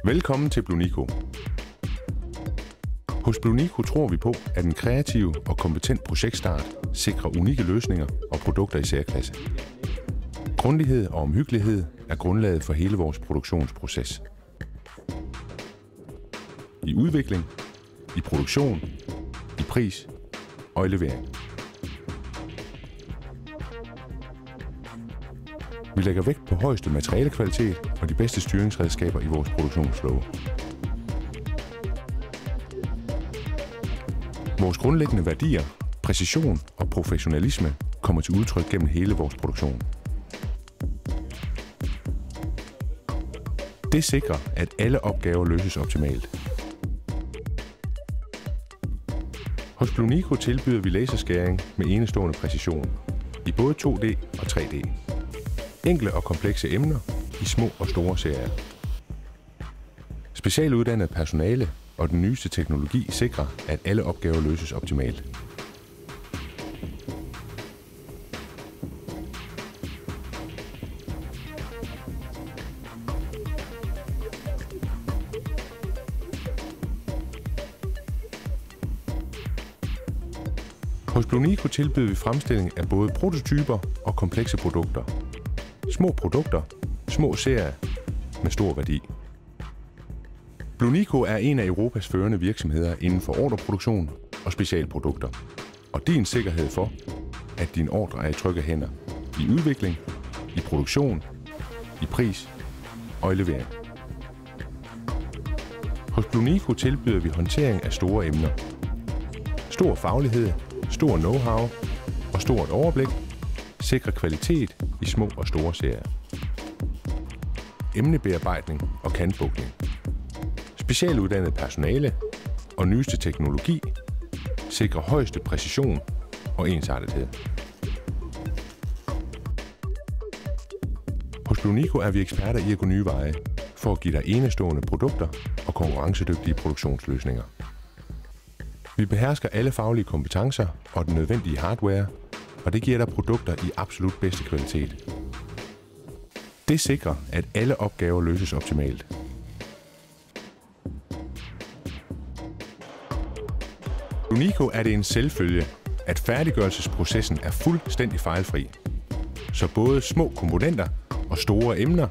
Velkommen til Blunico. Hos Blunico tror vi på, at en kreativ og kompetent projektstart sikrer unikke løsninger og produkter i særklasse. Grundighed og omhyggelighed er grundlaget for hele vores produktionsproces. I udvikling, i produktion, i pris og i levering. Vi lægger vægt på højeste materialekvalitet og de bedste styringsredskaber i vores produktionslove. Vores grundlæggende værdier, præcision og professionalisme kommer til udtryk gennem hele vores produktion. Det sikrer, at alle opgaver løses optimalt. Hos Blunico tilbyder vi laserskæring med enestående præcision i både 2D og 3D. Enkle og komplekse emner i små og store serier. Specialuddannet personale og den nyeste teknologi sikrer, at alle opgaver løses optimalt. Hos Blunico tilbyder vi fremstilling af både prototyper og komplekse produkter. Små produkter, små serier med stor værdi. Blunico er en af Europas førende virksomheder inden for ordreproduktion og specialprodukter. Og din sikkerhed for, at din ordre er i trygge hænder. I udvikling, i produktion, i pris og i levering. Hos Blunico tilbyder vi håndtering af store emner. Stor faglighed, stor know-how og stort overblik sikrer kvalitet i små og store serier. Emnebearbejdning og kantbukning. Specialuddannet personale og nyeste teknologi sikrer højeste præcision og ensartethed. Hos Blunico er vi eksperter i at gå nye veje for at give dig enestående produkter og konkurrencedygtige produktionsløsninger. Vi behersker alle faglige kompetencer og den nødvendige hardware, og det giver dig produkter i absolut bedste kvalitet. Det sikrer, at alle opgaver løses optimalt. Blunico er det en selvfølge, at færdiggørelsesprocessen er fuldstændig fejlfri. Så både små komponenter og store emner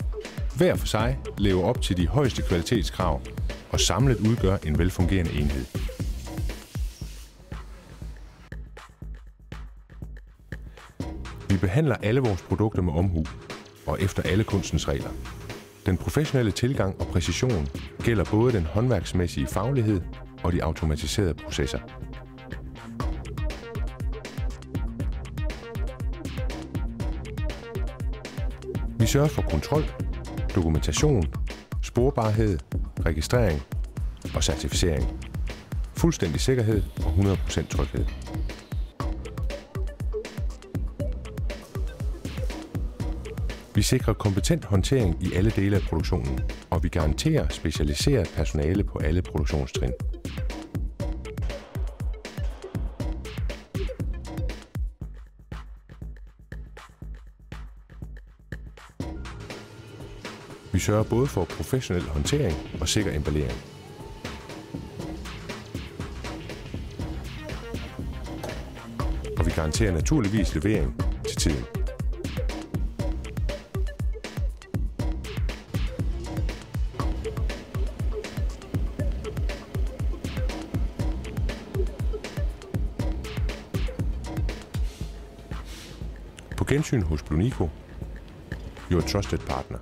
hver for sig lever op til de højeste kvalitetskrav og samlet udgør en velfungerende enhed. Vi behandler alle vores produkter med omhu og efter alle kunstens regler. Den professionelle tilgang og præcision gælder både den håndværksmæssige faglighed og de automatiserede processer. Vi sørger for kontrol, dokumentation, sporbarhed, registrering og certificering. Fuldstændig sikkerhed og 100% tryghed. Vi sikrer kompetent håndtering i alle dele af produktionen, og vi garanterer specialiseret personale på alle produktionstrin. Vi sørger både for professionel håndtering og sikker emballering. Og vi garanterer naturligvis levering til tiden. På gensyn hos Blunico, your trusted partner.